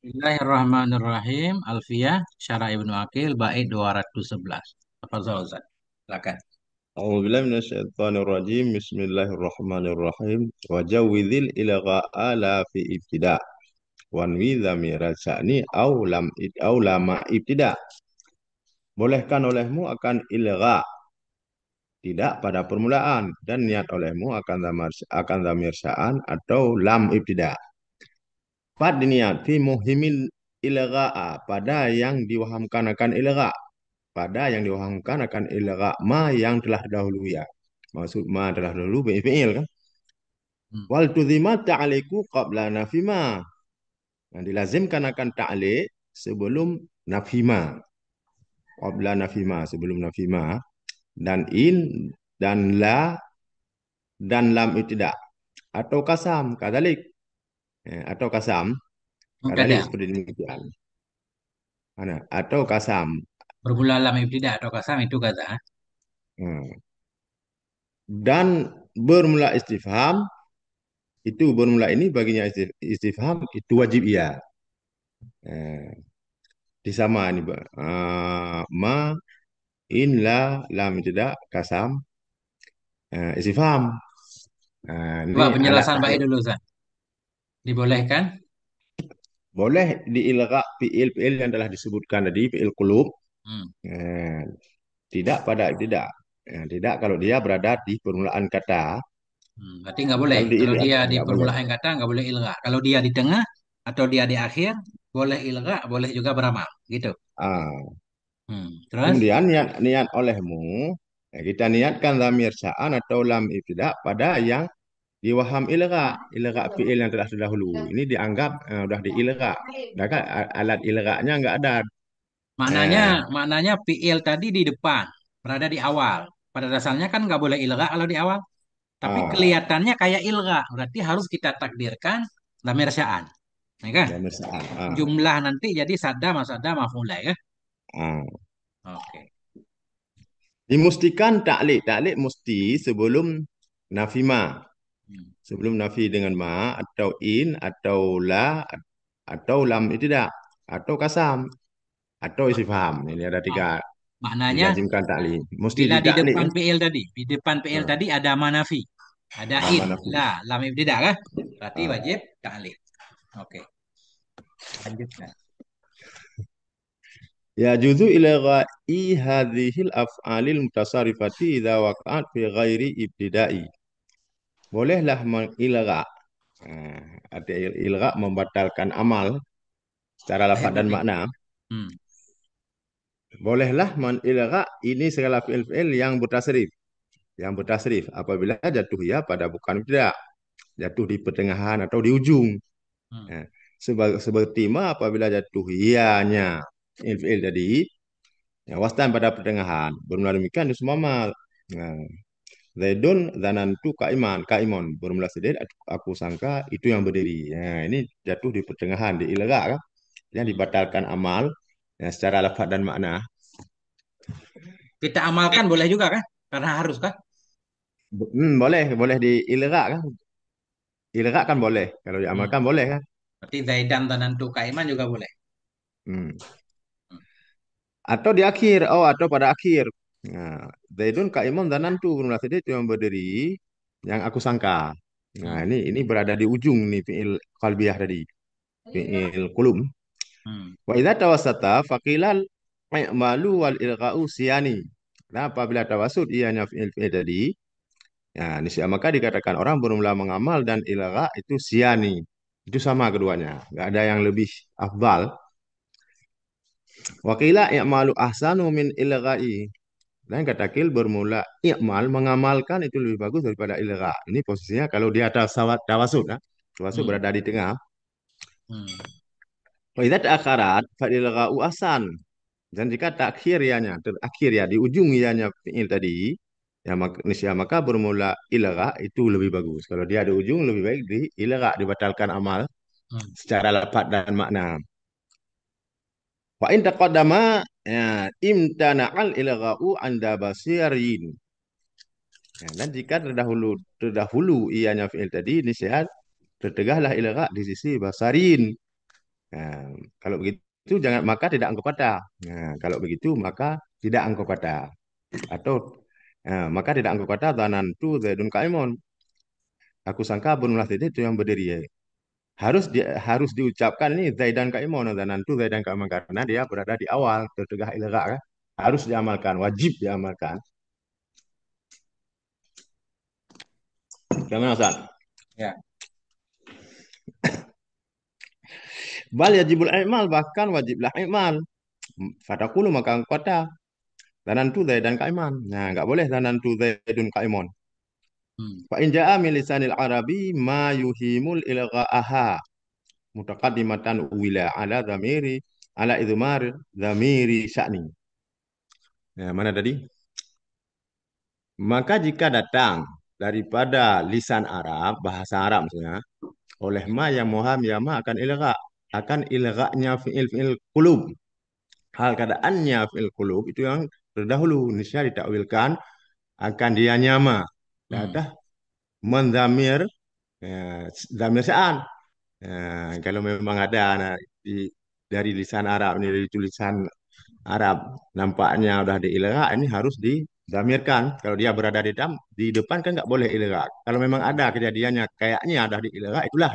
Bismillahirrahmanirrahim. Alfiyah, Syarah Ibnu Aqil, bait 211. Tafadhol Ustaz. Silakan. A'udzubillahi minasyaitonirrajim. Bismillahirrahmanirrahim. Wajawizil ilgha'a la fi ibtida. Wanwi dhamira sya'ni au lama ibtida. Bolehkan olehmu akan ilgha tidak pada permulaan dan niat olehmu akan dhamir sya'an atau lam ibtida. Fad niat fi muhimil ilgha'a pada yang diwahamkan akan ilgha, pada yang diwahamkan akan ilgha ma yang telah dahulu ya. Maksud ma telah dahulu fi'il kan. Hmm. Wal tuzima ta'liku qabla nafima. Yang dilazimkan akan ta'liq sebelum nafima. Qabla nafima, sebelum nafima. Dan in, dan la, dan lam tidak. Atau kasam, kadalik. Atau kasam, kadalik Kadang. seperti demikian. Mana? Atau kasam. Bermula lam ibtidah atau kasam itu kata. Hmm. Dan bermula istifham, itu bermula ini baginya istifham, itu wajib iya. Eh, Disama ini. Ma in la lam tidak kasam istifham. Ini Coba alat penjelasan bait taklid. dulu Ustaz. Dibolehkan? Boleh diilgha fiil-fiil yang telah disebutkan tadi, fiil qulub. Hmm. Eh, Tidak pada tidak. Tidak kalau dia berada di permulaan kata. Berarti nggak boleh. Kalau Kalau diilgha dia di nggak boleh. permulaan kata nggak boleh ilga. Kalau dia di tengah atau dia di akhir boleh ilga, boleh juga beramal. Gitu. Ah, Terus? Kemudian niat niat olehmu, kita niatkan dhamir sya'an atau lam ibtidak pada yang diwaham ilgha, ilgha fiil yang telah terdahulu. Ini dianggap sudah diilgha. Sedangkan alat ilghanya nggak ada. Maknanya, Eh, maknanya fiil tadi di depan, berada di awal. Pada dasarnya kan nggak boleh ilga kalau di awal. Tapi ah, kelihatannya kayak ilga. Berarti harus kita takdirkan dhamir sya'an. Ya kan? Dhamir sya'an. Jumlah nanti jadi sada masada maf'ulai kan? Ah. Oke. Dimustikan ta'liq. Ta'liq mesti sebelum nafima. Hmm. Sebelum nafi dengan ma atau in atau la atau lam tidak atau kasam atau istifham. Ini ada Oh, tiga maknanya dilazimkan ta'liq. Mesti bila di di ta'liq depan kan? fiil tadi, di depan fiil Ah, tadi ada manafi, ada in, Nama nafi. la, lam ibtidah kan? Berarti Ah. wajib ta'liq. Oke. Lanjutkan. Ya juzu ila ghai hadhil af'alil mutasarrifati idza waqa'at fi ghairi ibtida'i. Bolehlah mengilgha. Arti ilgha membatalkan amal secara Lahir lafaz dan batin. makna. Hmm. Bolehlah menilgha ini segala fi'il-fi'il yang bertasrif. Yang bertasrif apabila jatuh ya pada bukan tidak. Jatuh di pertengahan atau di ujung. Hmm. Eh, Seperti ma apabila jatuh ianya fi'il tadi. Ya, wastan pada pertengahan. Bermula demikian itu semua mal. Nah, Zaidun zanantu kaiman, kaimon. Bermula sedih, aku sangka itu yang berdiri. Nah, ini jatuh di pertengahan, di ilgha kan? Yang Hmm. dibatalkan amal ya, secara lafaz dan makna. Kita amalkan boleh juga kan? Karena harus kan? Boleh, boleh di ilgha kan? Ilgha kan boleh. Kalau Hmm. diamalkan boleh kan? Berarti Zaidan Tanantu Kaiman juga boleh. Hmm. Hmm. Atau di akhir, atau pada akhir. Nah, Zaidun kaimun zanantu. Bermula sedih itu yang berdiri, yang aku sangka. Nah, Hmm. ini berada di ujung nih fi'il qalbiyah tadi. Fi'il kulum. Hmm. Wa idza tawassata faqilal i'malu wal ilqa'u siyani. Nah, apabila tawasud ianya fi'il tadi, ya nisya maka dikatakan orang bermula mengamal dan ilqa itu siyani. Itu sama keduanya. Enggak ada yang lebih afdal. Wa qila i'malu ahsanu min ilqa'i. Dan kata kil bermula i'mal mengamalkan itu lebih bagus daripada ilqa. Ini posisinya kalau di atas tawasud, nah. Tawasud Hmm. berada di tengah. Hmm. Wa idza ta'akharat fa ilqa'u ahsan. Dan jika takhir ianya, terakhir ya, di ujung ianya fi'il tadi, ya maka bermula ilgha itu lebih bagus. Kalau dia di ujung lebih baik di ilgha, dibatalkan amal Hmm. secara lafaz dan makna. Wa in taqaddama ya, imtana'al ilgha'u anda basirin. Ya, dan jika terdahulu ianya fi'il tadi niscaya tertegahlah ilgha di sisi basarin. Nah, kalau begitu jangan maka tidak engkau kata. Nah, kalau begitu maka tidak engkau kata. Atau maka tidak engkau kata tu Zaidun Kaimun. Aku sangka Bunul itu yang berdiri ya. Harus diucapkan ini Zaidan Kaimun tu Zaidan Kaimun karena dia berada di awal tertegah ilgha kan. Harus diamalkan, wajib diamalkan. Gimana Ustaz? Ya. Bal yajibul i'mal bahkan wajiblah i'mal. Fatakulu maka engkau kata tu Zaidan Kaiman. Nah, enggak boleh tu Zaidun Kaimun. Hmm. Fa in jaa min lisanil arabi ma yuhimul ilgha'aha mutaqaddimatan wila ala dhamiri ala idmar dhamiri sya'ni. Nah, mana tadi? Maka jika datang daripada lisan Arab, bahasa Arab maksudnya, oleh ma yang muham ya ma akan ilgha'nya fi'il qulub. Hal keadaannya fi'il qulub itu yang terdahulu niscaya ditakwilkan akan dia nyama. Hmm. Datah mendamir damir sya'an. Kalau memang ada dari lisan Arab ini dari tulisan Arab nampaknya udah diilgha ini harus dizamirkan. Kalau dia berada di depan kan nggak boleh ilgha. Kalau memang ada kejadiannya kayaknya ada diilgha itulah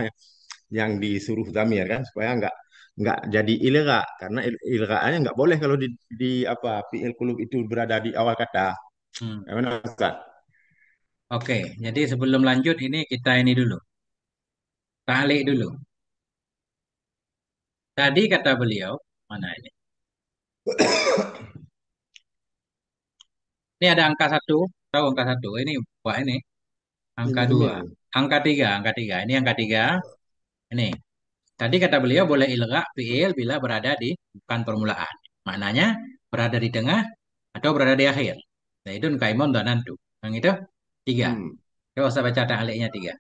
yang disuruh zamir kan supaya nggak jadi ilgha karena ilghaannya nggak boleh kalau di apa fi'il qulub itu berada di awal kata. Hmm. Gimana Ustaz? Oke, jadi sebelum lanjut ini kita ini dulu, taalik dulu. Tadi kata beliau, mana ini? Ini ada angka satu, tahu angka satu? Ini buat ini, angka Ini dua, email. angka tiga. Ini angka tiga. Ini. Tadi kata beliau boleh ilgha fiil bila berada di bukan permulaan. Maknanya berada di tengah atau berada di akhir. Nah itu kaimun dan nantu. Yang itu tiga. Hmm. Coba saya baca ta'aliknya tiga.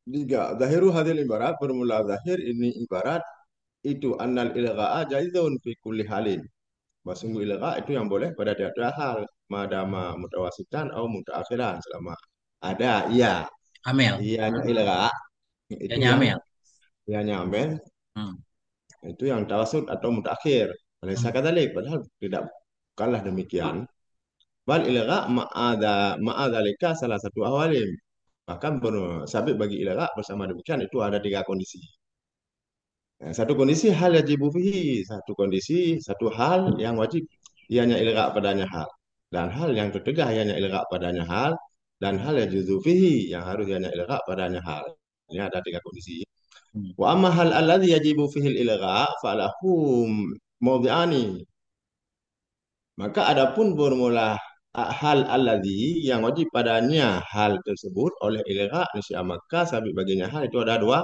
Tiga, zahiru hadil ibarat, bermula zahir ini ibarat itu annal ilgha'a jaizun fi kulli halin. Sungguh ilgha itu yang boleh pada tiap-tiap hal. Madama mutawasitan atau mutaakhiran selama ada iya. Amel. Iyanya ilgha itu Ianya yang Amel. iyanya amel Hmm. itu yang tawasud atau mutaakhir. Malaysia Hmm. kadzalik padahal tidak bukanlah demikian. Bal ilgha ma'adzalika salah satu awalim. Bahkan sabit bagi ilgha bersama demikian itu ada tiga kondisi. Satu kondisi hal yajibu fihi, satu kondisi, satu hal yang wajib ianya ilgha padanya hal. Dan hal yang tertegah ianya ilgha padanya hal. Dan hal yajuzu fihi yang harus ianya ilgha padanya hal. Ini ada tiga kondisi. Hmm. Wa amma hal alladhi yajibu fihi ilgha falahum mawdi'ani. Maka adapun bermula hal alladhi yang wajib padanya hal tersebut oleh ilgha nisya maka sabit baginya hal itu ada dua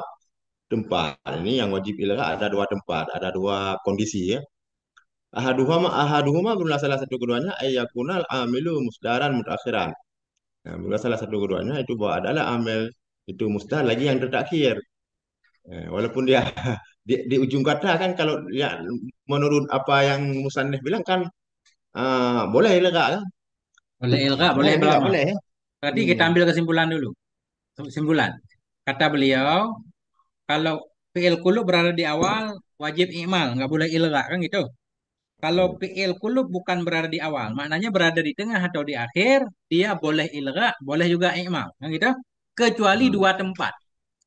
tempat. Ini yang wajib ilgha ada dua tempat, ada dua kondisi ya. Ahaduhuma bermula salah satu keduanya ayyakunal amilu musdaran mutakhiran. Nah, bermula salah satu keduanya itu bahwa adalah amil itu musdar lagi yang terakhir. Walaupun dia di ujung kata kan kalau ya menurut apa yang musannif bilang kan boleh ilgha kan. Boleh ilgha, Nah, boleh ini nggak belama. boleh ya. Berarti Hmm. kita ambil kesimpulan dulu. Kesimpulan. Kata beliau, kalau fi'il kulub berada di awal, wajib i'mal, nggak boleh ilgha kan gitu. Kalau fi'il kulub bukan berada di awal, maknanya berada di tengah atau di akhir, dia boleh ilgha, boleh juga i'mal, kan gitu. Kecuali Hmm. dua tempat.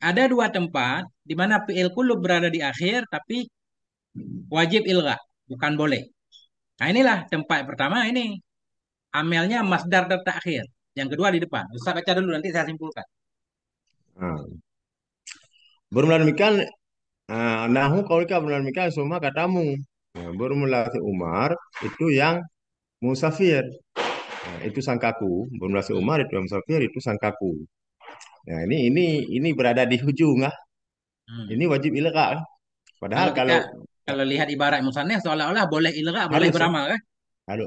Ada dua tempat di mana fi'il kulub berada di akhir, tapi wajib ilgha, bukan boleh. Nah inilah tempat pertama ini. Amelnya masdar terakhir. Yang kedua di depan. Ustaz baca dulu nanti saya simpulkan. Nah, bermula demikian, nahu kaulika bermula demikian semua katamu. Bermula si Umar itu yang musafir. Nah, itu sangkaku. Bermula si Hmm. Umar itu yang musafir itu sangkaku. Nah, ini berada di ujung ah. Hmm. Ini wajib ilgha kan? Padahal Kalau kita kalau kalau lihat ibarat musannaf seolah-olah boleh ilgha, boleh harus ya, beramal kan? harus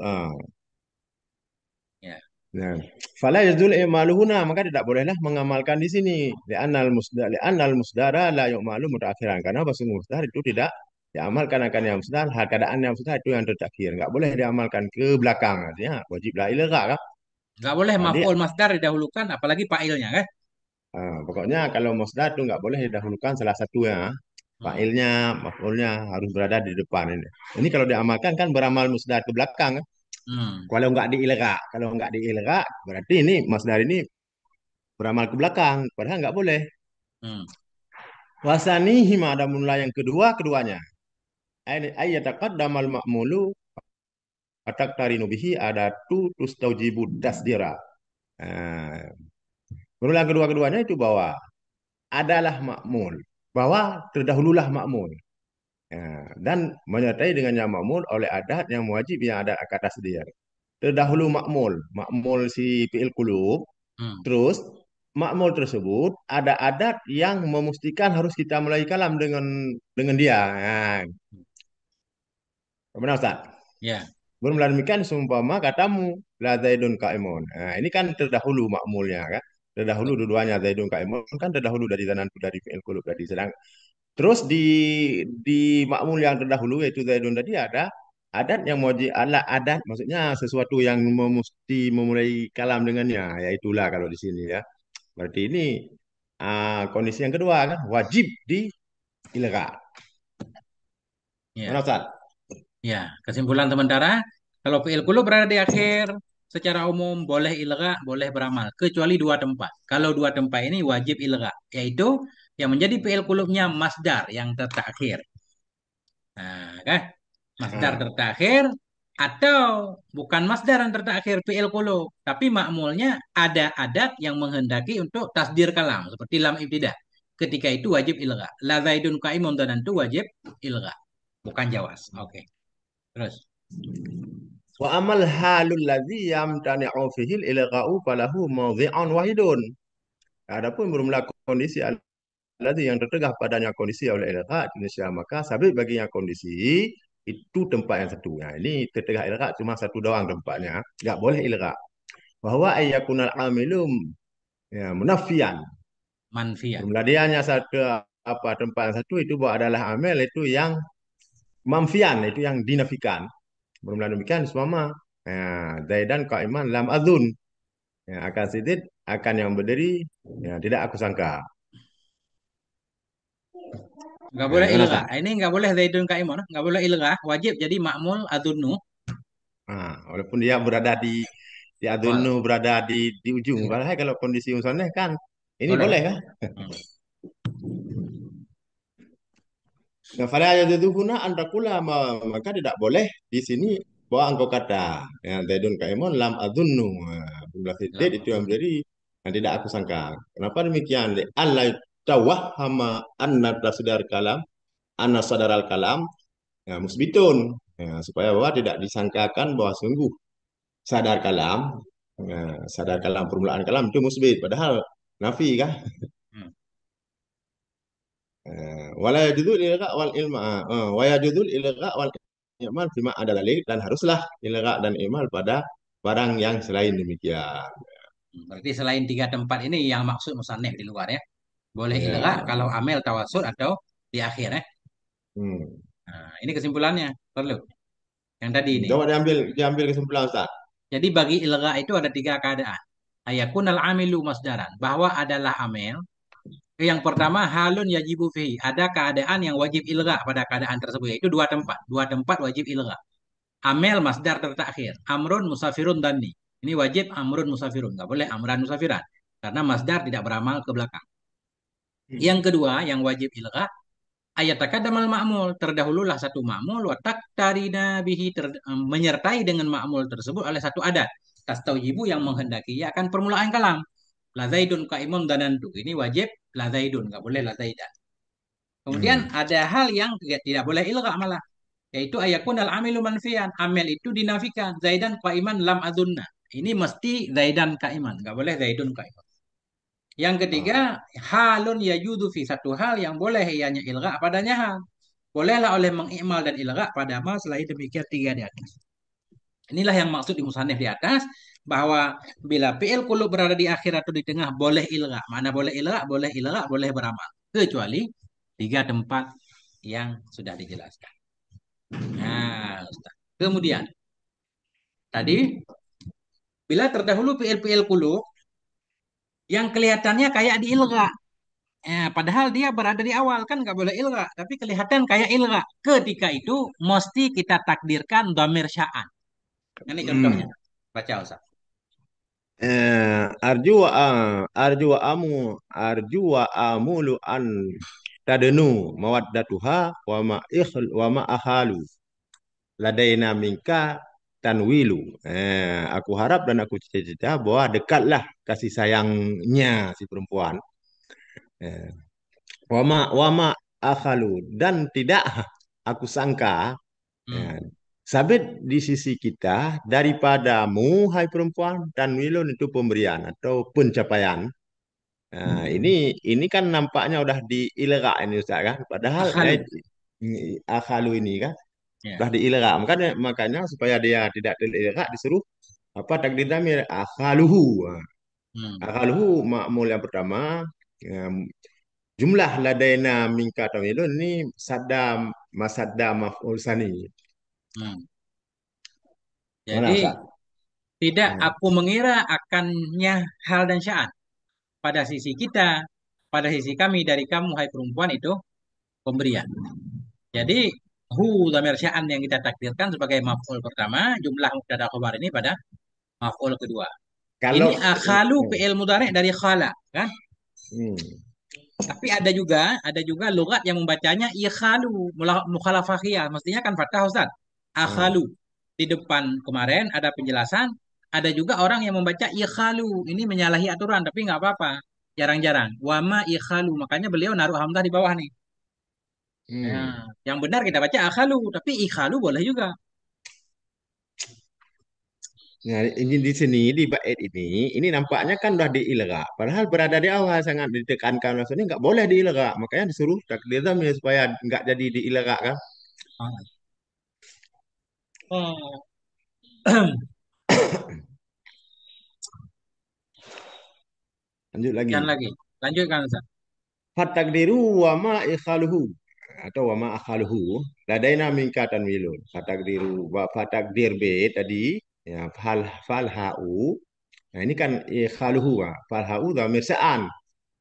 Ya. nah, fala yazul imaluhuna maka tidak bolehlah mengamalkan di sini. Li'annal musdara la yu'malu mutaakhiran karena bahasa musdar itu tidak diamalkan akan yang musdar, hal keadaan yang musdar itu yang terakhir. Enggak boleh diamalkan ke belakang artinya wajiblah ilgha kan? Nggak boleh Jadi maf'ul masdar didahulukan, apalagi fa'ilnya kan? pokoknya kalau musdar itu enggak boleh didahulukan salah satunya. Hmm. Fa'ilnya, maf'ulnya harus berada di depan ini. Ini kalau diamalkan kan beramal musdar ke belakang, kan? Hmm. Kalau nggak diilga, berarti ini masdar ini beramal ke belakang. Padahal nggak boleh. Hmm. Wasanihi ada mula yang keduanya. Ayataqaddamal ma'mulu atak tarinu bihi adatu tustaujibu tasdira. Nah, berulang kedua-keduanya itu bahwa adalah makmul. Bahwa terdahululah makmul. Dan menyertai dengannya makmul oleh adat yang wajib yang ada kata tasdir. Terdahulu makmul. Makmul si fi'il qulub. Hmm. Terus makmul tersebut ada adat yang memastikan harus kita mulai kalam dengan dia. Nah, benar Ustaz? Ya. Belum demikian seumpama katamu la zaidun kaimun. Nah, ini kan terdahulu makmulnya kan. Terdahulu dua-duanya zaidun kaimun kan terdahulu dari zanantu dari fi'il qulub tadi. Sedang terus di makmul yang terdahulu yaitu zaidun tadi ada adat yang wajib ala adat maksudnya sesuatu yang mesti memulai kalam dengannya yaitulah kalau di sini ya. Berarti ini kondisi yang kedua kan wajib di ilgha. Mana Ya. Ustaz? Ya. Kesimpulan sementara, kalau fi'il kulub berada di akhir, secara umum boleh ilgha, boleh beramal, kecuali dua tempat. Kalau dua tempat ini wajib ilgha, yaitu yang menjadi fi'il kulubnya masdar yang terakhir. Nah, kan? Masdar Ah, terakhir atau bukan masdar yang terakhir fi'il kulub, tapi makmulnya ada adat yang menghendaki untuk tasdir kalam seperti lam ibtidah. Ketika itu wajib ilgha. La zaidun qaimun dan itu wajib ilgha, bukan jawas. Oke. Terus. wa amal halul ladzi yamtani'u fihi al-ilgha'u falahu mawdhi'un wahidun. Adapun bermula kondisi alladzi yang tertegah padanya kondisi oleh ilgha Indonesia maka sabit baginya kondisi itu tempat yang satu. Nah, ini tertegah ilgha cuma satu doang tempatnya. Enggak boleh ilgha. Bahwa ayyakunal amilum ya, munafian. Manfiyah. Bermula dia hanya satu apa tempat yang satu itu bahwa adalah amil itu yang mamfian itu yang dinafikan. Bermula demikian semama Zaidan Qaiman lam azun. Ya, akan sidid akan yang berdiri ya, tidak aku sangka. Nggak boleh Gimana ilgha. Ustaz? Ini nggak boleh zaidun kaimun. Nggak boleh ilgha. Wajib jadi makmul adunnu. Walaupun dia berada di Awal. adunu berada di ujung. Padahal kalau kondisi misalnya kan ini Boleh. boleh kan? Hmm. Nah, fala yajuzuna an taqula maka tidak boleh di sini bahwa engkau kata ya Zaidun kaimun lam adunnu. Jumlah siddin Lam itu yang adunnu. menjadi yang tidak aku sangka. Kenapa demikian? Allah tawahhama anna tasdar kalam anna sadaral kalam ya, musbitun. Ya, supaya bahwa tidak disangkakan bahwa sungguh sadar kalam ya, sadar kalam permulaan kalam itu musbit padahal nafi kan. Hmm. Wala yajuzul ilgha wal ilma wa yajuzul ilgha wal imal fima ada dalil dan haruslah ilgha dan imal pada barang yang selain demikian. Berarti selain tiga tempat ini yang maksud musannif di luar ya. Boleh ilgha Ya. kalau amel tawasul atau di akhir ya. Hmm. Nah, ini kesimpulannya. Perlu. Yang tadi ini. Coba diambil kesimpulan Ustaz. Jadi bagi ilgha itu ada tiga keadaan. Ayakunal amilu masdaran. Bahwa adalah amel. Yang pertama halun yajibu fihi. Ada keadaan yang wajib ilgha pada keadaan tersebut. Yaitu dua tempat. Dua tempat wajib ilgha. Amel masdar terakhir. Amrun musafirun dani. Ini wajib amrun musafirun. Nggak boleh amran musafiran. Karena masdar tidak beramal ke belakang. Hmm. Yang kedua yang wajib ilgha. Ayat takadamal ma'mul. Terdahululah satu ma'mul. Watak tarina bihi. Menyertai dengan ma'mul tersebut oleh satu adat. Tastaujibu yang menghendaki ya akan permulaan kalam. La zaidun kaimun danantu. Ini wajib la zaidun. Nggak boleh la zaidan. Kemudian Hmm. ada hal yang tidak boleh ilgha malah. Yaitu ayakun al amilu manfian. Amil itu dinafikan. Zaidan qaiman lam adunna. Ini mesti zaidan kaiman. Nggak boleh zaidun kaiman. Yang ketiga, Ah. halun yajudu fi. Satu hal yang boleh ianya ilgha padanya hal. Bolehlah oleh mengimal dan ilgha pada ma selain demikian tiga di atas. Inilah yang maksud di musannif di atas. Bahwa bila fi'il kulub berada di akhir atau di tengah boleh ilgha. Mana boleh ilgha? Boleh ilgha, boleh beramal. Kecuali tiga tempat yang sudah dijelaskan. Nah, Ustaz. Kemudian, tadi bila terdahulu PL-PL kulub yang kelihatannya kayak diilga. Padahal dia berada di awal kan nggak boleh ilga, tapi kelihatan kayak ilga. Ketika itu mesti kita takdirkan dhamir sya'an. Ini contohnya. Hmm. Baca Ustaz. Arju wa amulu an tadenu mawaddatuha wa ma akhalu ladaina minka tanwilu. Aku harap dan aku cita-cita bahwa dekatlah kasih sayangnya si perempuan. Eh, wama akhalu dan tidak aku sangka ya, Hmm. sabit di sisi kita daripadamu hai perempuan dan wilun itu pemberian atau pencapaian. Nah, ini kan nampaknya udah diilera ini Ustaz kan. Padahal Akhalu. akhalu ini kan Ya. udah diilera. Makanya supaya dia tidak diilera disuruh apa takdir damir akhaluhu. Hmm. Akhaluhu makmul yang pertama. Ya, jumlah ladaina mingka tamilun ini masadda maf'ul sani. Hmm. Mana Jadi Ustaz? tidak Hmm. aku mengira akannya hal dan sya'an. Pada sisi kita, pada sisi kami dari kamu hai perempuan itu pemberian. Jadi dhamir sya'an yang kita takdirkan sebagai maf'ul pertama, jumlah mubtada khabar ini pada maf'ul kedua. Kalau Ini akhalu fi'il mudhari' dari khala, kan? hmm, Tapi ada juga logat yang membacanya ikhalu, mukhalafahiyah. Mestinya kan fathah Ustaz. hmm. Akhalu. Di depan kemarin ada penjelasan, ada juga orang yang membaca ikhalu. Ini menyalahi aturan, tapi nggak apa-apa. Jarang-jarang. Wama ikhalu. Makanya beliau naruh hamzah di bawah nih. Ya, Hmm. yang benar kita baca akhalu, tapi ikhalu boleh juga. Nah, ini di sini di bait ini nampaknya kan udah diilera. Padahal berada di awal sangat ditekankan maksudnya nggak boleh diilera. Makanya disuruh takdir zamir supaya nggak jadi diilera kan. Oh. Lanjut lagi. Sekian lagi. Lanjutkan Ustaz. Fatakdiru wa ma ikhaluhu atau wa ma akhaluhu ladaina min katanwilun. Fatakdiru wa fatakdir B tadi ya fal hau. Nah, ini kan ikhaluhu wa fal hau dhamir sa'an.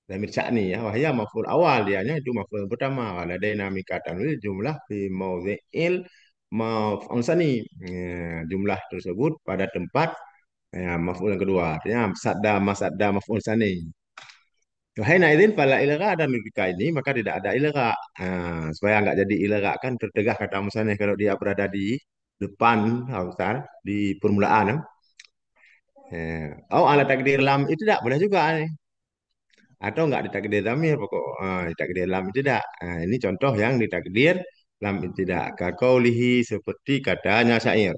Dhamir sa'ni ya wahya maf'ul awal dianya itu maf'ul pertama. Ladaina min katanwil jumlah fi mawdhi'il maf'ul sani. Ya, jumlah tersebut pada tempat ya, maf'ul yang kedua. Artinya sadda maf'ul sani. Wahai naidin pala ilera dan ketika ini maka tidak ada ilera. Supaya nggak jadi ilera kan tertegah kata misalnya kalau dia berada di depan Ustaz, di permulaan. Oh ala takdir lam itu tidak boleh juga nih. Atau nggak ditakdir damir pokok ditakdir lam itu tidak. Ini contoh yang ditakdir lam itu tidak. Kakaulihi seperti katanya syair.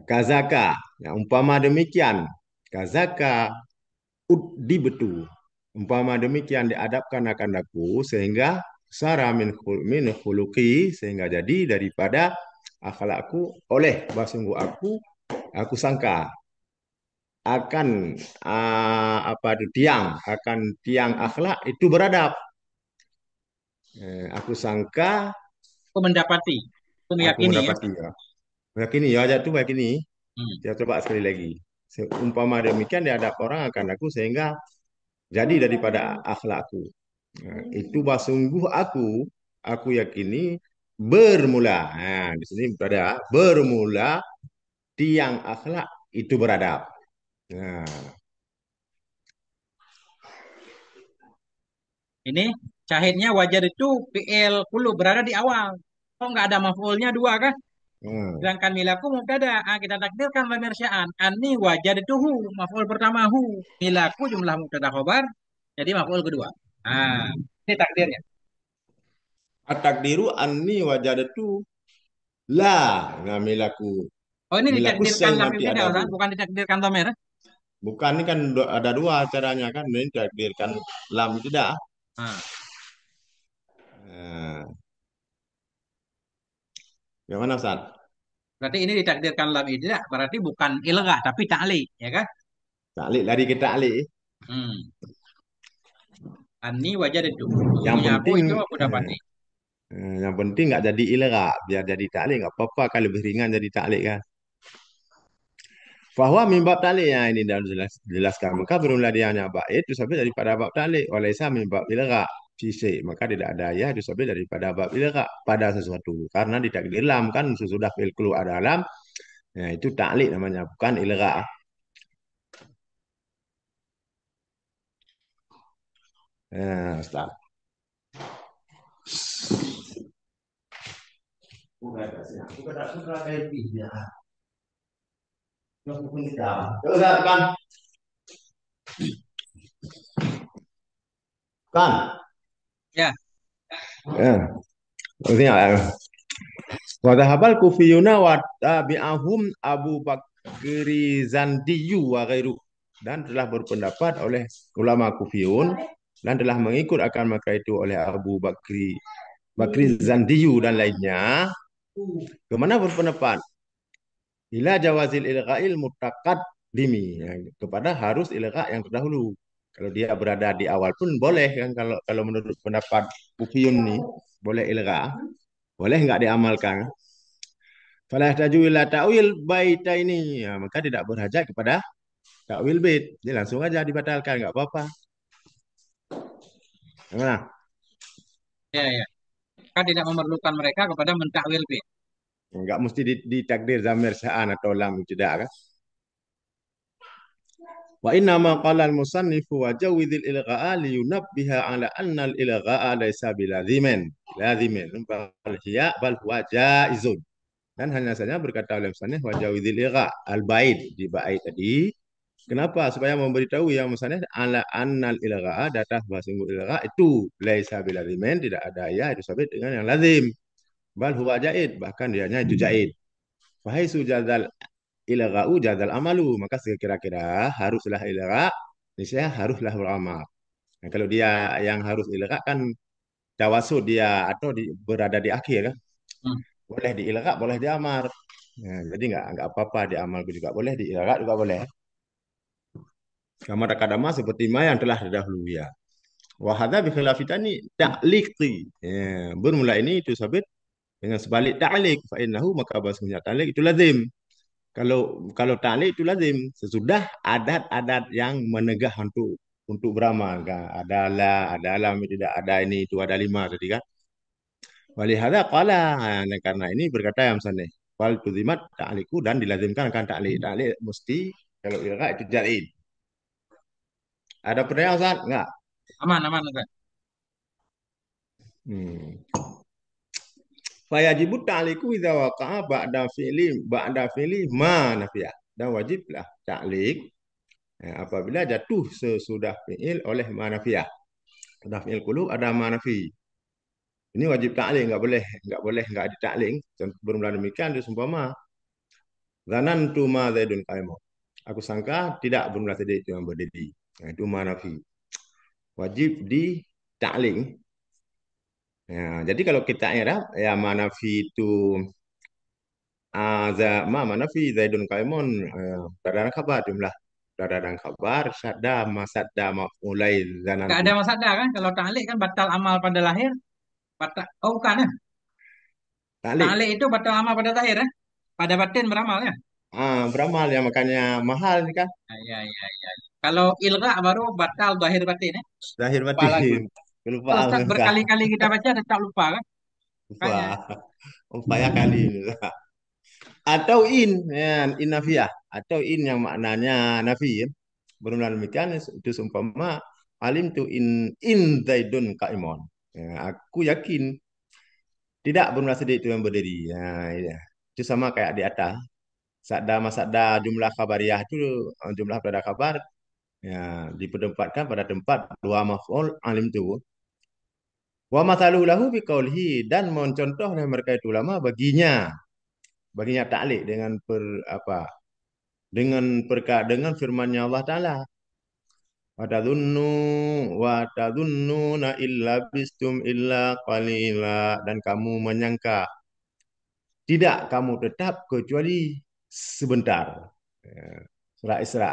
Kazaka. Ya, umpama demikian. Kazaka di betul. Umpama demikian diadapkan akan aku sehingga sara min khuluqi sehingga jadi daripada akhlakku oleh sungguh aku sangka akan apa itu tiang akhlak itu beradab. Aku sangka Aku mendapati. Aku aku meyakini ya. mendapati ya. Meyakini ya itu meyakini. Hmm. Saya coba sekali lagi. Umpama demikian diadap orang akan aku sehingga jadi daripada akhlakku. Nah, itu sungguh aku yakini bermula. Nah, di sini berada bermula tiang akhlak itu beradab. Nah, Ini syahidnya wajar itu PL kulu berada di awal. Kok nggak ada maf'ulnya dua kan? hmm, Sedangkan milaku mubtada. Kita takdirkan lamir sya'an. Ani wajar itu maf'ul pertama hu. Milaku jumlah mubtada khobar. Jadi maf'ul kedua. Ini takdirnya. At-takdiru anni wajadatu la ngamilaku. Oh ini Milaku ditakdirkan say lam mati ibtidah, adabu. Ustaz, bukan ditakdirkan dhamir. Bukan ini kan ada dua caranya kan. Ini takdirkan lam tidak. Nah, Nah, yang mana Ustaz? berarti ini ditakdirkan lam ibtidah, berarti bukan ilgha tapi ta'li, ya kan? Taklik lari ke taklik. Hmm. Ani wajar itu. Yang Sesungguhnya aku penting itu aku dapati. yang penting nggak jadi ilera, biar jadi taklik nggak apa-apa kalau lebih ringan jadi taklik kan. Bahwa mimbab ta'liq ya ini dah jelaskan. Maka bermula dia hanya bait itu sampai daripada bab ta'liq. Walaysa mimbab ilgha fisik. Maka tidak ada ya itu sampai daripada bab ilgha pada sesuatu. Karena ditakdir lam kan sesudah fil kulu ada lam. Ya, itu ta'liq namanya bukan ilgha. Nah, Ustaz. Bukan tak siap. Bukan tak suka kayak dia. Terus pun tidak. Terus kan kan. Ya, Ya. Maksudnya Wadhahabal kufiyuna wa tabi'ahum Abu Bakri Zandiyu wa ghairu. Dan telah berpendapat oleh ulama kufiyun dan telah mengikut akan maka itu oleh Bakri Zandiyu dan lainnya. Kemana berpendapat? Ila jawazil ilgha'il mutaqad dimi. Ya, kepada harus ilgha yang terdahulu. Kalau dia berada di awal pun boleh kan kalau menurut pendapat kufiyun nih boleh ilgha, boleh nggak diamalkan. Falah taju ila ta'wil baita ini. Ya, maka tidak berhajat kepada ta'wil bait. Dia langsung aja dibatalkan, enggak apa-apa. Gimana? ya, ya. Kan tidak memerlukan mereka kepada mentakwil B. Enggak mesti ditakdir zamir sa'an atau lam tidak kan? Wa inna ma qala al-musannifu wa jawidil ilgha'a li yunabbiha ala anna al-ilgha'a laysa bilazimin. Lazimin. Bal huwa jaizun. Dan hanya saja berkata oleh musannif wa jawidil ilgha' al-bait di bait tadi. Kenapa? Supaya memberitahu yang misalnya ala annal ilgha'a datah bahasa ilgha' itu laisa bilazimin tidak ada ya itu sabit dengan yang lazim. Bal huwa jaid bahkan dianya itu jaid. Fahai sujadal ilgha'u jadal amalu maka sekira-kira haruslah ilgha' niscaya haruslah beramal. Nah, kalau dia yang harus ilgha' kan tawasud dia atau berada di akhir kan. Hmm. Boleh diilgha' boleh diamal. Nah, jadi enggak apa-apa diamal juga boleh diilgha' juga boleh. Kamar kadama seperti ma yang telah terdahulu ya. Wahada bi khilafitani ta'liqi. Ya, bermula ini itu sabit dengan sebalik ta'liq fa innahu maka bahasanya ta'liq itu lazim. Kalau ta'liq itu lazim sesudah adat-adat yang menegah untuk beramal kan. Adalah tidak ada ini itu ada lima tadi kan. Walihada qala dan karena ini berkata yang sana wal tuzimat ta'liqu dan dilazimkan kan ta'liq. Ta'liq mesti kalau ilgha itu jaid. Ada pertanyaan Ustaz? Enggak? Aman, aman, Ustaz. Hmm. Fayajibu ta'liqu idza waqa'a ba'da fi'li ma nafiyah. Dan wajiblah ta'liq apabila jatuh sesudah fi'il oleh ma nafiyah. Sudah fi'il qulub ada ma nafi. Ini wajib ta'liq enggak ada ta'liq. Bermula demikian dia seumpama zanantu ma zaidun qa'imun. Aku sangka tidak bermula tadi itu yang berdiri. Nah, itu ma nafi. Wajib di ta'liq. Ya, jadi kalau kita i'rab ya ma nafi itu mana fi Zaidun Kaimun berdasarkan khabar jumlah berdasarkan khabar sadda masadda maf'ulai Nggak zanantu ada masalah kan? Kalau ta'lik kan batal amal pada lahir. Batal, oh bukan ya? ta'liq Ta'lik itu batal amal pada lahir ya? Pada batin beramal ya? beramal ya makanya mahal nih kan Ya, ya, ya, ya. Kalau ilga baru batal lahir batin ya? zahir Lupa lagi. batin Itu kelupaan Ustaz enggak berkali-kali kita baca tetap lupa kan? lupa Makanya. upaya kali ini atau in nafiyah atau in yang maknanya nafi ya. Berulang demikian itu seumpama alim tu in zaidun kaimun ya, aku yakin tidak berulang sedih itu yang berdiri. Ya, ya. Itu sama kayak di atas. Sakda masakda jumlah khabariyah itu jumlah pada kabar ya dipertempatkan pada tempat dua maf'ul alim tu. Wa mathalu lahu biqaulihi dan mencontoh oleh mereka itu ulama baginya ta'liq dengan apa dengan firman-Nya Allah Taala wa tadhunnuna illa bistum illa qalila dan kamu menyangka tidak kamu tetap kecuali sebentar. Ya. Surah Isra.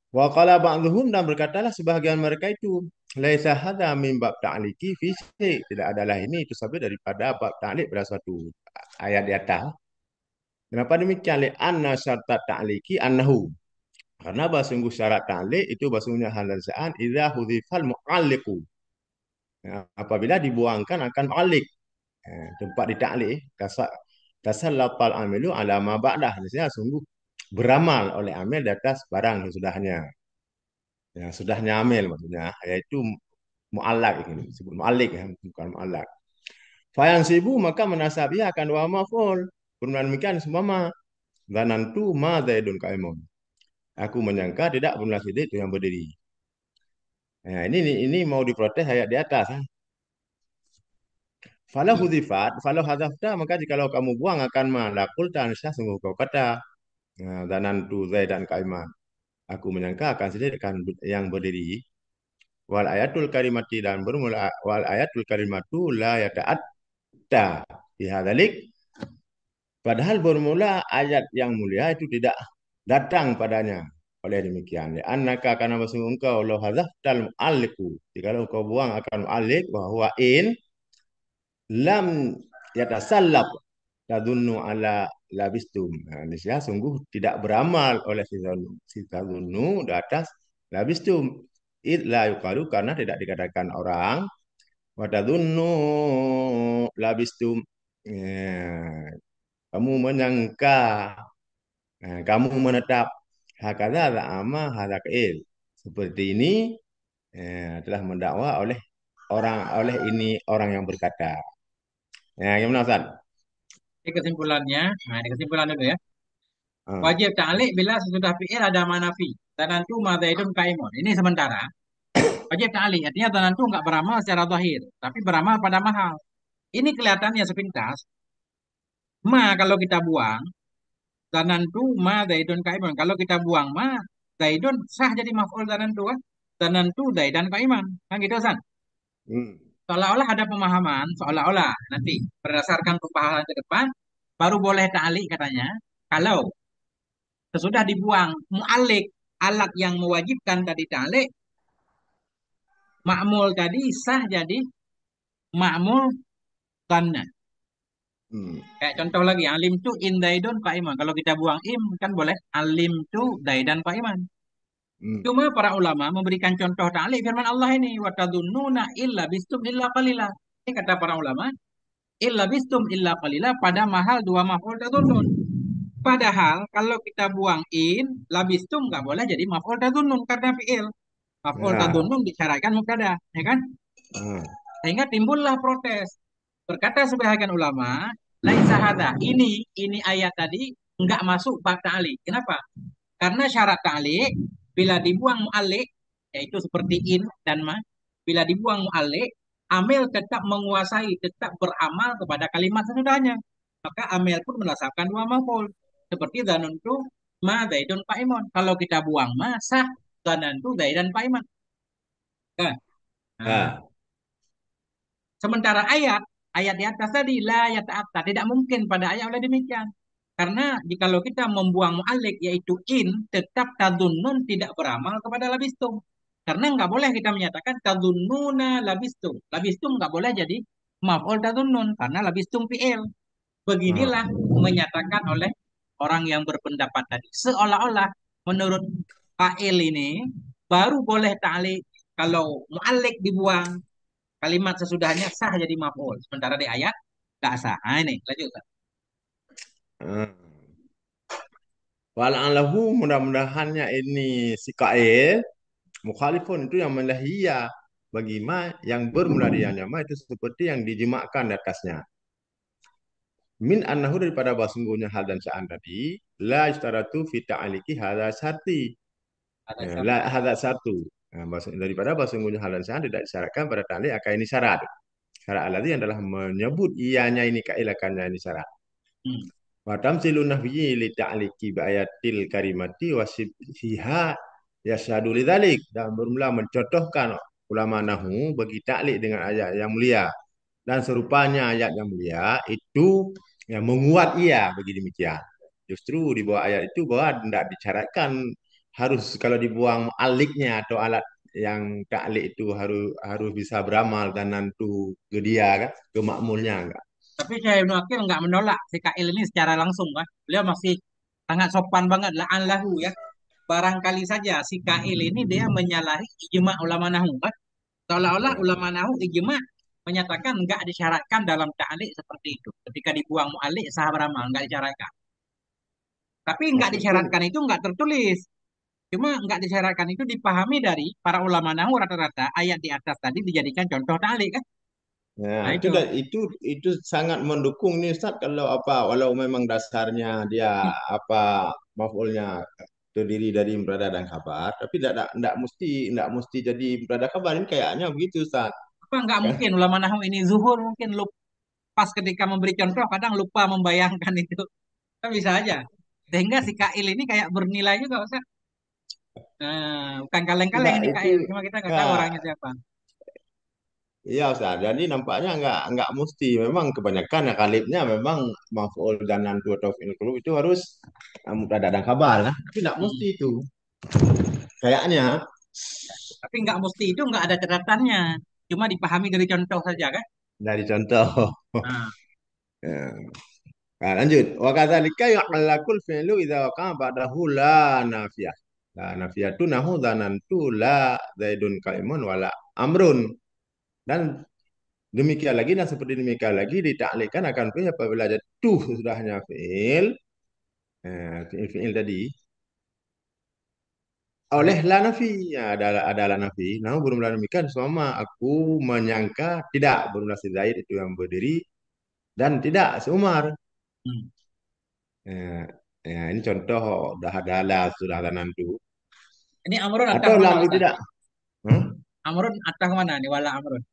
Wa qala ba'dhum dan berkatalah sebahagian mereka itu laisa hadza min bab ta'liqi fi syai'. Tidak adalah ini itu sabit daripada bab ta'liq pada suatu ayat di atas. Kenapa demikian? Li'anna syarta ta'liki annahu. Karena sungguh syarat ta'lik itu bahasanya hal dan sa'an idza hudhifal mu'alliqu. Nah, apabila dibuangkan akan mu'alliq. Tempat ditaklik tasallapal amilu ala ma ba'dah. Maksudnya sungguh beramal oleh amil di atas barang yang sudahnya. Yang sudahnya amil maksudnya yaitu mu'allaq ini disebut mu'alliq ya, bukan mu'allaq. Fayansibu maka menasabiha akan wa maf'ul. Kemudian demikian seumpama zanantu ma zaidun qaimun. Aku menyangka tidak benar Zaid itu yang berdiri. Nah, ini mau diprotes ayat di atas. Ha? Falau hudifat, falau hadafta, maka jikalau kamu buang akan ma, lakul tansah sungguh kau kata. Nah, zanantu zaidan qaiman. Aku menyangka akan Zaid akan yang berdiri. Wal ayatul karimati dan bermula wal ayatul karimatu la yata'atta di hadzalik. Padahal bermula ayat yang mulia itu tidak datang padanya. Oleh demikian, annaka karena bersungguh engkau lo hadzaftal mu'alliqu. Jika engkau buang akan mu'alliq bahwa in lam yatasallab tadunnu ala labistum. Nah, ini saya sungguh tidak beramal oleh si tadunnu di atas labistum. Id la yuqalu karena tidak dikatakan orang wa tadunnu labistum. Ya, kamu menyangka, kamu menetap. Hakadha za'ama hadza qail. Seperti ini telah mendakwa oleh ini orang yang berkata. Ya, gimana Ustaz? Ini kesimpulannya, nah ini kesimpulan dulu ya. Ah, Wajib ta'liq bila sesudah fi'il ada manafi. Tanantu ma zaidun qaimun. Ini sementara. Wajib ta'liq artinya tanantu nggak beramal secara zahir, tapi beramal pada mahal. Ini kelihatannya sepintas. Ma kalau kita buang, tanantu ma zaidun qaimun. Kalau kita buang ma, zaidun sah jadi maf'ul tanantu kan. Tanantu zaidan qaiman. Kan gitu San? hmm, Seolah-olah ada pemahaman, seolah-olah nanti berdasarkan pemahaman ke depan, baru boleh ta'liq katanya. Kalau sesudah dibuang mu'alik alat yang mewajibkan tadi ta'liq, ma'mul tadi sah jadi ma'mul dhanna. hmm, Kayak contoh lagi, alim tu in daidun qa'iman. Kalau kita buang im kan boleh alim tu daidan qa'iman. hmm. Cuma para ulama memberikan contoh ta'liq firman Allah ini wa tadunnuna illa bistum illa qalila. Ini kata para ulama, illa bistum illa qalila pada mahal dua maf'ul tadunnun. Padahal kalau kita buang in, labistum nggak boleh jadi maf'ul tadunnun karena fi'il. Maf'ul Ya, tadzunnun disyaratkan mubtada, ya kan? ah, Sehingga timbullah protes. Berkata sebagian ulama, laisa hadza. Ini ayat tadi enggak masuk bab ta'liq. Kenapa? Karena syarat ta'liq bila dibuang mu'alliq yaitu seperti in dan ma, bila dibuang mu'alliq, amil tetap menguasai, tetap beramal kepada kalimat sesudahnya. Maka amil pun menasabkan dua maf'ul. Seperti zanuntu ma zaidun qa'imun. Kalau kita buang ma sah zanantu zaidan qa'iman. Kan? Nah, ya, sementara ayat di atas tadi la yata'atta tidak mungkin pada ayat oleh demikian. Karena jikalau kita membuang mu'alik yaitu in, tetap tadunnun tidak beramal kepada labistum. Karena nggak boleh kita menyatakan tadunnuna labistum. Labistum nggak boleh jadi maf'ul tadunnun karena labistum fi'il. ah, Beginilah menyatakan oleh orang yang berpendapat tadi. Seolah-olah menurut fa'il ini baru boleh ta'lik kalau mu'alik dibuang kalimat sesudahnya sah jadi maf'ul. Sementara di ayat nggak sah. Nah ini lanjut. ah. Wala'allahu mudah-mudahannya ini si Kail mukhalifun itu yang melahia bagi ma yang bermula dengannya ma itu seperti yang dijemakkan di atasnya. Min annahu daripada bahasungguhnya hal dan sa'an tadi la istaratu fi ta'aliki hadza syarti. Ada Ya, la satu. hadza satu. Nah, daripada bahasungguhnya hal dan sa'an tidak disyaratkan pada ta'lik akan ini syarat. Syarat alladhi adalah menyebut ianya ini kailakannya ini syarat. Hmm. Wa tamthilu nahyi li ta'liqi bi ayatil karimati wa sibhiha yasyadu lidzalik dan bermula mencontohkan ulama nahu bagi ta'liq dengan ayat yang mulia dan serupanya ayat yang mulia itu yang menguat ia bagi demikian. Justru di bawah ayat itu bahwa tidak disyaratkan harus kalau dibuang aliknya atau alat yang ta'liq itu harus harus bisa beramal dan nantu ke dia kan ke makmulnya enggak. Tapi Syekh Ibnu Aqil nggak menolak si Kail ini secara langsung kan. Beliau masih sangat sopan banget la'allahu ya. Barangkali saja si Kail ini dia menyalahi ijma ulama nahu kan. Seolah-olah Ya, ulama nahu ijma menyatakan nggak disyaratkan dalam ta'liq seperti itu. Ketika dibuang mu'alliq sah beramal nggak disyaratkan. Tapi nggak maksudku disyaratkan itu nggak tertulis. Cuma nggak disyaratkan itu dipahami dari para ulama nahu rata-rata ayat di atas tadi dijadikan contoh ta'liq kan. ya Nah itu itu. itu sangat mendukung nih Ustaz kalau apa walau memang dasarnya dia apa maf'ulnya terdiri dari mubtada dan khabar tapi tidak mesti jadi mubtada khabar ini kayaknya begitu Ustaz Apa nggak kan. mungkin ulama nahu ini zuhur mungkin pas ketika memberi contoh kadang lupa membayangkan itu. Kan bisa aja. Sehingga si Kail ini kayak bernilai juga Ustaz. Nah, bukan kaleng-kaleng Tidak ini itu Kail. Cuma kita nggak tahu ya orangnya siapa. iya Ustaz jadi nampaknya nggak mesti memang kebanyakan ya kalibnya memang maf'ul dan nantu atau fi'il qulub itu harus mubtada dan khabar kan tapi tidak mesti Hmm. itu kayaknya Tapi nggak mesti itu nggak ada catatannya. Cuma dipahami dari contoh saja kan. dari contoh. Nah, Ya. Nah, lanjut. Wa kadzalika yu'allaqul fi'lu idza waqa'a ba'dahu la nafiyah. La nafiyah tu nahu dhanantu la zaidun qaimun wala amrun. Dan demikian lagi dan seperti demikian lagi ditaklikkan akan fi'il apabila ada tuh sudahnya fi'il fi'il tadi oleh oleh la nafi ya, ada la nafi namun belum la demikian selama aku menyangka tidak belum la si zaid itu yang berdiri dan tidak seumar. hmm. Ya, ya, ini contoh dah ada la sudah ada nantu. Ini Amrun atau Atau mana lam itu Ustaz? tidak. Hah? Amrun atau mana nih wala Amrun?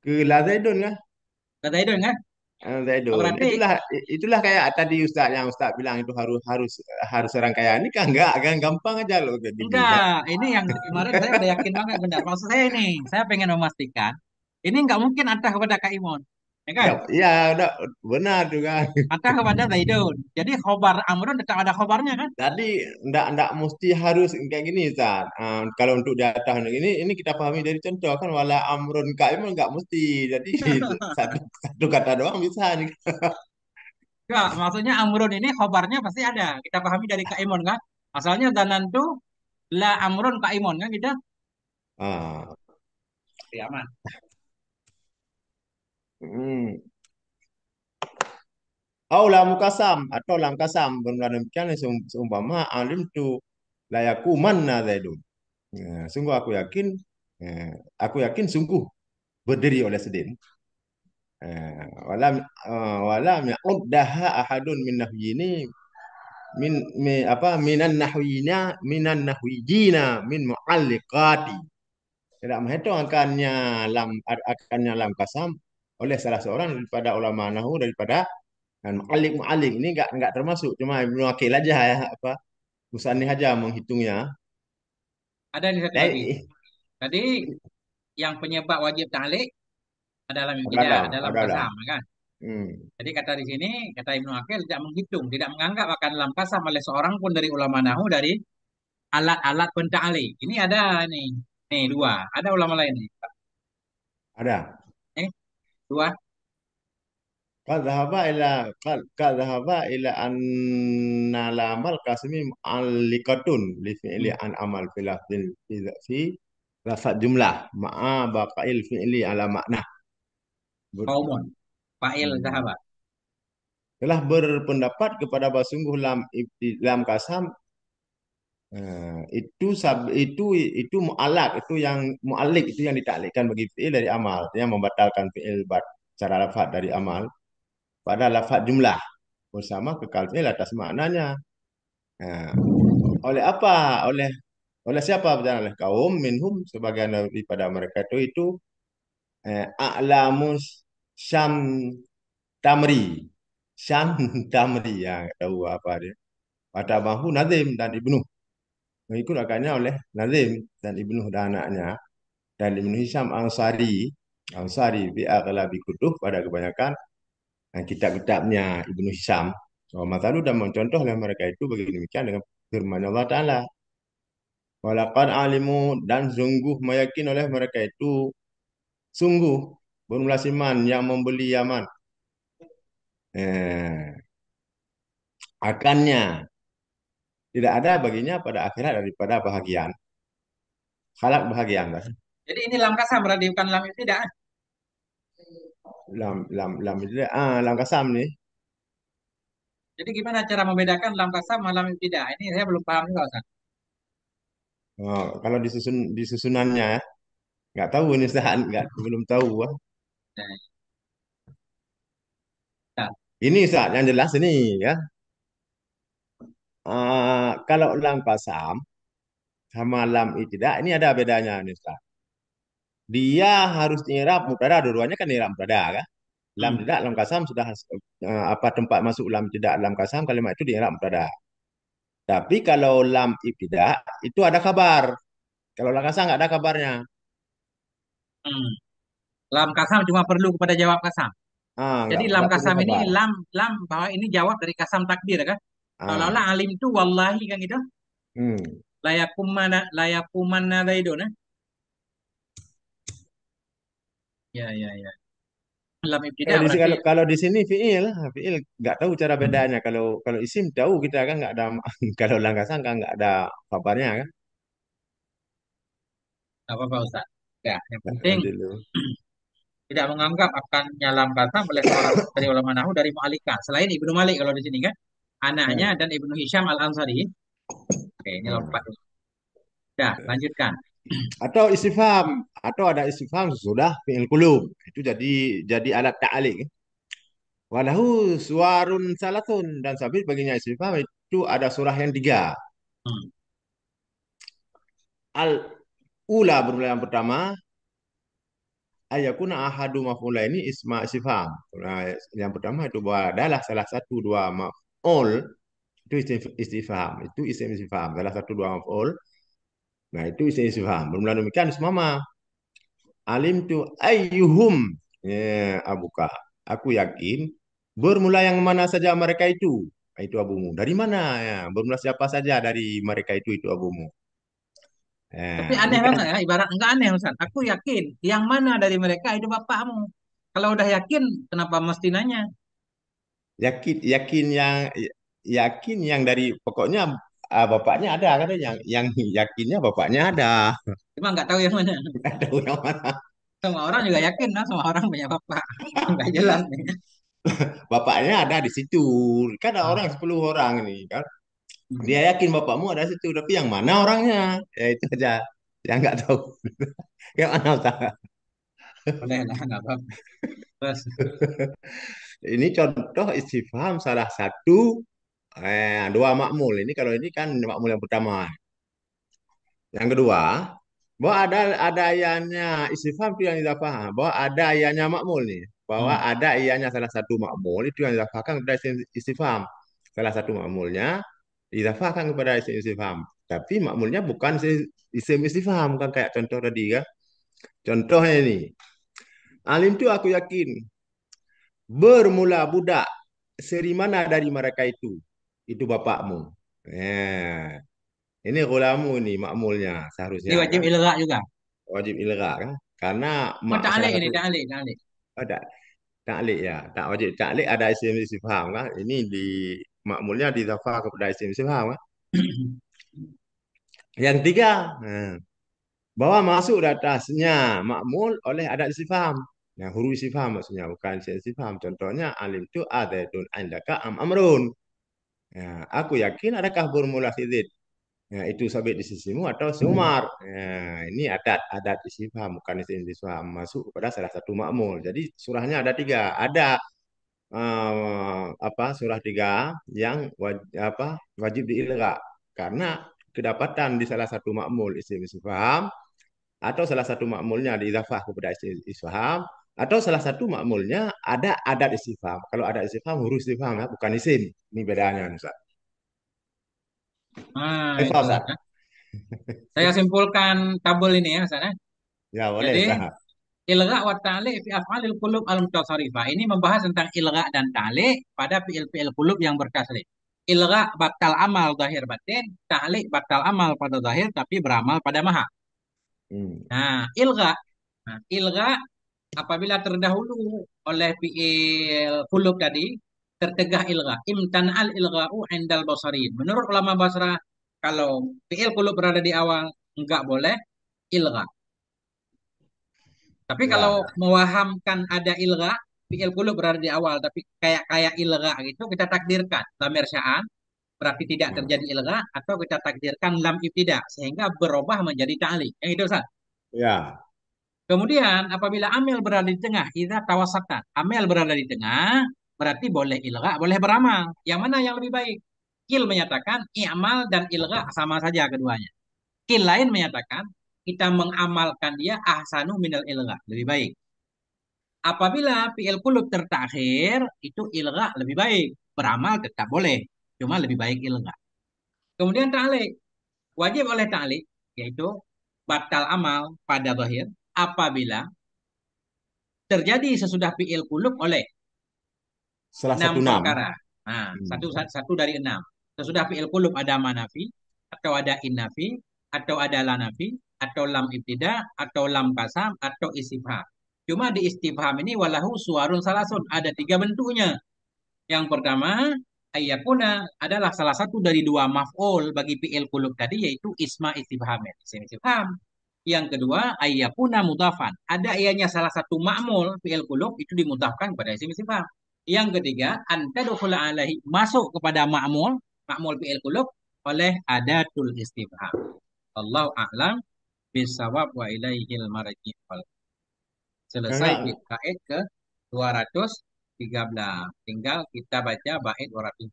Ke la Zaidun lah. Kata itu kan? Oh, Zaidun. berarti Itulah kayak tadi Ustaz yang Ustaz bilang itu harus harus harus serangkaian ini kan enggak kan gampang aja loh kayak gini enggak. kan. Ini yang kemarin saya udah yakin banget benar. Maksud saya ini, saya pengen memastikan ini nggak mungkin antah kepada Kak Imon. Ya kan? Enggak, ya udah benar juga. Atau kepada Zaidun. Jadi khobar Amrun tetap ada khobarnya kan? Tadi enggak mesti harus kayak gini Ustaz. Kalau untuk di atas ini kita pahami dari contoh kan wala amrun kaim enggak mesti. Jadi satu satu kata doang bisa nih. Enggak, maksudnya Amrun ini khobarnya pasti ada. Kita pahami dari Kak Imon kan? Asalnya Zanantu la Amrun Kak Imon kan kita? Ah, Ya, aman. hmm. Au lam kasam atau lam kasam benar demikian seumpama alim tu layaku mana zaidun. Sungguh eh, aku yakin sungguh berdiri oleh Sedin. Walam walam ya'uddaha ahadun min nahyini minan nahwijina min mu'alliqati. Tidak menghitung akannya lam kasam oleh salah seorang daripada ulama nahu daripada dan mu'alliq ini enggak termasuk cuma Ibnu Aqil aja ya apa Musannif aja menghitungnya. Ada nih satu lagi. Eh, Tadi yang penyebab wajib ta'liq adalah ada tidak dalam ada ada. kasam kan? Hmm, Jadi kata di sini, kata Ibnu Aqil tidak menghitung, tidak menganggap akan dalam kasam oleh seorang pun dari ulama nahu dari alat-alat penta'liq. Ini ada nih. Nih dua. Ada ulama lain nih. ada. Eh, dua. Qad dhahaba ila anna lamal kasmi mu'alliqatun li fi'li Hmm. an amal fi lafaz jumlah ma'a baqail fi'li ala makna. Kaumun. Fa'il Hmm. sahabat. Telah berpendapat kepada bahwa sungguh lam kasam itu mu'alak itu yang mu'alik itu yang ditaklikkan bagi fi'il dari amal yang membatalkan fi'il secara lafaz dari amal pada lafaz jumlah bersama kekal fi'il atas maknanya. Nah, oleh apa? Oleh siapa? Berjalan oleh kaum minhum sebagian daripada mereka itu a'lamus syam tamri. Syam tamri ya nggak tahu apa dia. Pada bahu Nazim dan Ibnu. Mengikut akannya oleh Nazim dan Ibnu dan anaknya dan Ibnu Hisham Ansari bi aghlabi kutub pada kebanyakan kitab-kitabnya Ibnu Hisham. So, Matalu dan mencontoh oleh mereka itu bagi demikian dengan firman Allah Ta'ala. Walaqad alimu dan sungguh meyakin oleh mereka itu sungguh bermula siman yang membeli Yaman Eh, akannya tidak ada baginya pada akhirat daripada bahagian. Halak bahagian kan? Jadi ini lam kasam berarti bukan lam ibtidah. Lam itu lam kasam nih. Jadi gimana cara membedakan lam kasam sama lam ibtidah? Ini saya belum paham juga Ustaz. Oh, kalau disusunannya ya, nggak tahu ini saat nggak belum tahu. Wah. Nah, Ustaz. Ini saat yang jelas ini ya. Kalau lam kasam sama lam tidak ini ada bedanya nih Ustaz. Dia harus nyerap mubtada, dua-duanya kan nyerap mubtada kan. Lam Hmm, tidak, lam kasam sudah apa tempat masuk lam tidak, lam kasam kalimat itu nyerap mubtada. Tapi kalau lam ibtidah itu ada kabar. Kalau lam kasam nggak ada kabarnya. hmm. Lam kasam cuma perlu kepada jawab kasam. Jadi lam Nggak perlu kasam ini kabar. lam bahwa ini jawab dari kasam takdir kan? Seolah-olah Ah, alim itu wallahi kan gitu. hmm. Layakumanna zaidun. Ya, ya, ya. Lam Kalau ibtidah di berarti kalau di sini fiil, fiil nggak tahu cara bedanya. Kalau kalau isim tahu kita kan nggak ada. Kalau lam kasam kan nggak ada kabarnya kan. nggak apa-apa Ustaz. Ya, yang penting Nanti dulu. tidak menganggap akan nyalam kasam oleh seorang dari ulama nahu dari mu'alikan. Selain Ibnu Malik kalau di sini kan. Anaknya Hmm. dan Ibnu Hisham Al-Ansari. Oke, ini lompat. Hmm. Dah, lanjutkan. Atau istifham, atau ada istifham sudah fi'il kulub. Itu jadi alat ta'alik. Walahu suwarun salatun dan sabit baginya istifham itu ada surah yang tiga. Hmm. Al ula bermula yang pertama ayakuna ahadu maf'ula ini isma istifham. Nah, yang pertama itu bahwa adalah salah satu dua maf'ul itu isim istifham, itu isim istifham. Salah satu dua maf'ul. Nah, itu isim istifham. Bermula demikian semama. Alim tu ayyuhum abuka. Aku yakin bermula yang mana saja mereka itu. Itu abumu. Dari mana ya? Bermula siapa saja dari mereka itu abumu. Tapi Ini aneh kan banget ya, ibarat enggak aneh Ustaz. Aku yakin yang mana dari mereka itu bapakmu. Kalau udah yakin, kenapa mesti nanya? yakin yakin yang dari pokoknya bapaknya ada kan yang yakinnya bapaknya ada. Cuma nggak tahu yang mana. Nggak tahu yang mana. Semua orang juga yakin, nah, semua orang punya bapak. Nggak jelas nih. Bapaknya ada di situ. Kan ada orang Ah, 10 orang ini kan. Dia hmm. yakin bapakmu ada di situ, tapi yang mana orangnya? Ya itu aja. Yang nggak tahu. Yang mana tahu. Boleh lah, nggak apa-apa. Terus, Ini contoh istifham salah satu dua makmul. Ini kalau ini kan makmul yang pertama. Yang kedua, bahwa ada ayahnya istifham itu yang kita paham. Bahwa ada ayahnya makmul nih. Bahwa hmm. ada ayahnya salah satu makmul itu yang didaftarkan kepada isim istifham. Salah satu makmulnya didaftarkan kepada isim istifham. Tapi makmulnya bukan isim istifham kan kayak contoh tadi kan. Contohnya ini, alim itu aku yakin bermula budak seri mana dari mereka itu? Itu bapakmu. Eh, ini gulamu ini makmulnya Ini seharusnya wajib kan ilgha juga. wajib ilgha kan karena Oh, salah ta'alik ini, satu ta'alik, ta'alik. ada taklik ya tak wajib taklik ada isim istifham kan ini di makmulnya didhafar kepada isim istifham kan yang tiga bahwa masuk di atasnya makmul oleh adat istifham yang huruf istifham maksudnya bukan isim istifham contohnya alim tu adaitun indaka am amrun ya, aku yakin adakah bermula sidid. Ya, itu sabit di sisimu atau sumar. Ya, ini adat istifham bukan isim istifham masuk kepada salah satu makmul. Jadi surahnya ada tiga. Ada apa surah tiga yang wajib diilgha karena kedapatan di salah satu makmul isim istifham atau salah satu makmulnya diidhafah kepada isim istifham atau salah satu makmulnya ada adat istifham. Kalau ada istifham huruf istifham ya bukan isim. Ini bedanya Ustaz. Ah, Hafal itu. Ustaz? Ya. Saya simpulkan tabel ini ya, Ustaz, ya. Ya boleh Jadi, Ustaz. ilgha wa ta'liq fi af'alil qulub al-mutasarrifah. Ini membahas tentang ilgha dan ta'liq pada fi'il-fi'il qulub yang bertasrif. Ilgha batal amal zahir batin, ta'liq batal amal pada zahir tapi beramal pada maha. Hmm. Nah, ilgha. Nah, ilgha apabila terdahulu oleh fi'il qulub tadi, tercegah ilgha. Imtana'al ilgha'u indal basarin. Menurut ulama Basrah, kalau fi'il kulub berada di awal, enggak boleh ilgha. Tapi kalau Ya. mewahamkan ada ilgha, fi'il kulub berada di awal, tapi kayak kayak ilgha gitu, kita takdirkan lamir sya'an, berarti tidak terjadi ilgha, atau kita takdirkan lam ibtida, sehingga berubah menjadi ta'li. Yang itu, Ustaz. Ya. Kemudian apabila amil berada di tengah, idza tawassatan. Amil berada di tengah, berarti boleh ilgha, boleh beramal. Yang mana yang lebih baik? Kil menyatakan i'mal dan ilgha sama saja keduanya. Kil lain menyatakan kita mengamalkan dia ahsanu minal ilgha, lebih baik. Apabila fi'il qulub tertakhir, itu ilgha lebih baik. Beramal tetap boleh, cuma lebih baik ilgha. Kemudian ta'liq, wajib oleh ta'liq, yaitu batal amal pada zahir apabila terjadi sesudah fi'il kulub oleh Salah enam satu enam. perkara. Nah, Hmm. satu dari enam. Sesudah fi'il kulub ada manafi, atau ada innafi, atau ada lanafi, atau lam ibtida, atau lam kasam, atau istifham. Cuma di istifham ini walahu suwarun salasun. Ada tiga bentuknya. Yang pertama, ayyakuna adalah salah satu dari dua maf'ul bagi fi'il kulub tadi, yaitu isma istifham. Isim istifham. Yang kedua, ayyakuna mudhafan. Ada ianya salah satu ma'mul fi'il kulub itu dimudhafkan kepada isim istifham. Yang ketiga, antadkhula alaihi masuk kepada ma'mul fi'il kulub oleh adatul istifham. Allahu a'lam bisawab wa ilaihil marji. Selesai Enggak, bait ke 213. Tinggal kita baca bait 200.